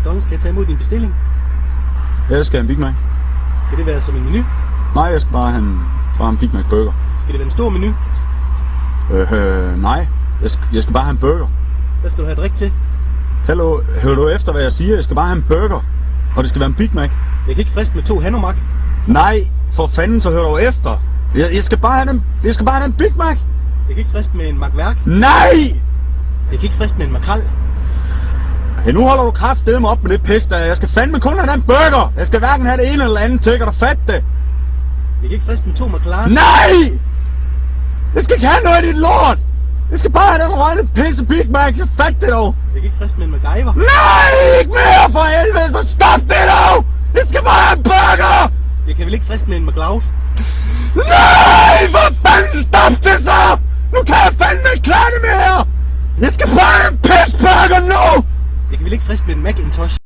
McDonald's. Skal jeg tage imod din bestilling? Jeg skal have en Big Mac. Skal det være som en menu? Nej, jeg skal bare have en Big Mac burger. Skal det være en stor menu? Nej. Jeg skal bare have en burger. Hvad skal du have drik til? Hallo, hører du efter, hvad jeg siger? Jeg skal bare have en burger. Og det skal være en Big Mac. Jeg kan ikke friste med 2 Hanomag. Nej, for fanden, så hører du efter. Jeg skal bare have den Big Mac. Jeg kan ikke friste med en magværk. Nej! Jeg kan ikke friste med en makrel. Hey, nu holder du kraftedeme op med det pis der. Jeg skal fandme kun have den burger. Jeg skal hverken have det ene eller andet til. Kan du fatte det? Jeg kan ikke friste med 2 McLaren. Nej! Jeg skal ikke have noget af dit lort! Jeg skal bare have den røgne pisse Big Mac. Så fat det dog! Jeg kan ikke friste med en MacGyver. Nej! Ikke mere for helvede! Så stop det dog! Jeg skal bare have en burger! Jeg kan vel ikke friste med en McLeod.